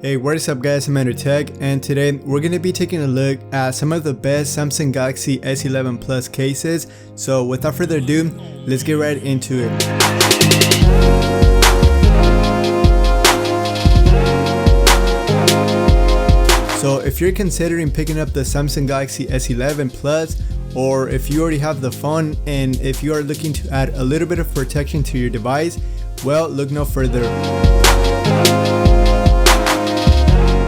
Hey, what is up guys, I'm Tech, and today we're going to be taking a look at some of the best Samsung Galaxy S11 Plus cases. So without further ado, let's get right into it. So if you're considering picking up the Samsung Galaxy S11 Plus, or if you already have the phone and if you are looking to add a little bit of protection to your device, well, look no further.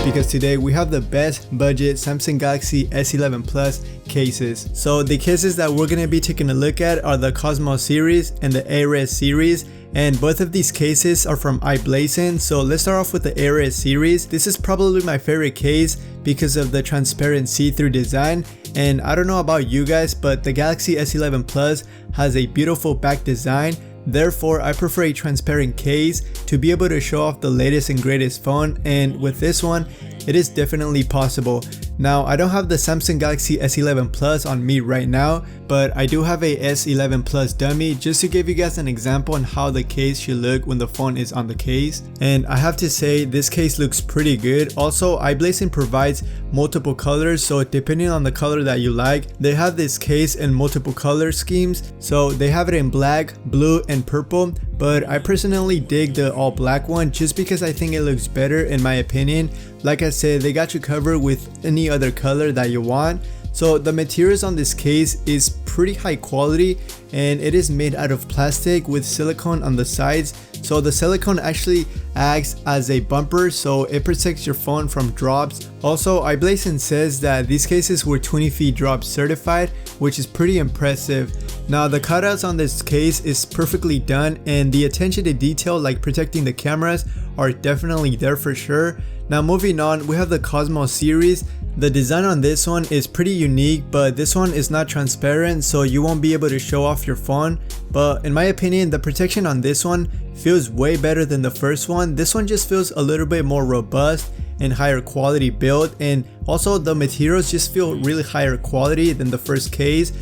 Because today we have the best budget Samsung Galaxy S11 Plus cases. So the cases that we're going to be taking a look at are the Cosmos series and the A-Res series, and both of these cases are from iBlazin. So let's start off with the A-Res series. This is probably my favorite case because of the transparent see-through design, and I don't know about you guys, but the Galaxy S11 Plus has a beautiful back design. Therefore, I prefer a transparent case to be able to show off the latest and greatest phone, and with this one, it is definitely possible. Now, I don't have the Samsung Galaxy S11 Plus on me right now, but I do have a S11 Plus dummy just to give you guys an example on how the case should look when the phone is on the case. And I have to say, this case looks pretty good. Also, iBlazin provides multiple colors, so depending on the color that you like, they have this case in multiple color schemes. So they have it in black, blue, and purple, but I personally dig the all black one just because I think it looks better in my opinion. Like I said, they got you covered with any other color that you want. So the materials on this case is pretty high quality, and it is made out of plastic with silicone on the sides. So the silicone actually acts as a bumper, so it protects your phone from drops. Also, iBlazin says that these cases were 20 feet drop certified, which is pretty impressive. Now the cutouts on this case is perfectly done, and the attention to detail like protecting the cameras are definitely there for sure. Now moving on, we have the Cosmos series. The design on this one is pretty unique, but this one is not transparent, so you won't be able to show off your phone. But in my opinion, the protection on this one feels way better than the first one. This one just feels a little bit more robust and higher quality build, and also the materials just feel really higher quality than the first case.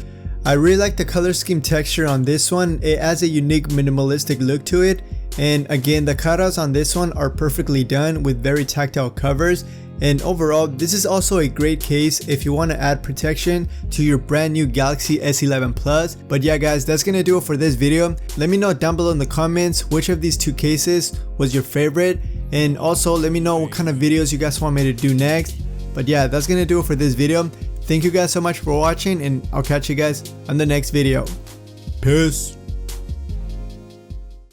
I really like the color scheme texture on this one. It adds a unique minimalistic look to it, and again, the cutouts on this one are perfectly done with very tactile covers. And overall, this is also a great case if you want to add protection to your brand new Galaxy S11 Plus. But yeah guys, that's gonna do it for this video. Let me know down below in the comments which of these two cases was your favorite, and also let me know what kind of videos you guys want me to do next. But yeah, that's gonna do it for this video. Thank you guys so much for watching, and I'll catch you guys on the next video. Peace.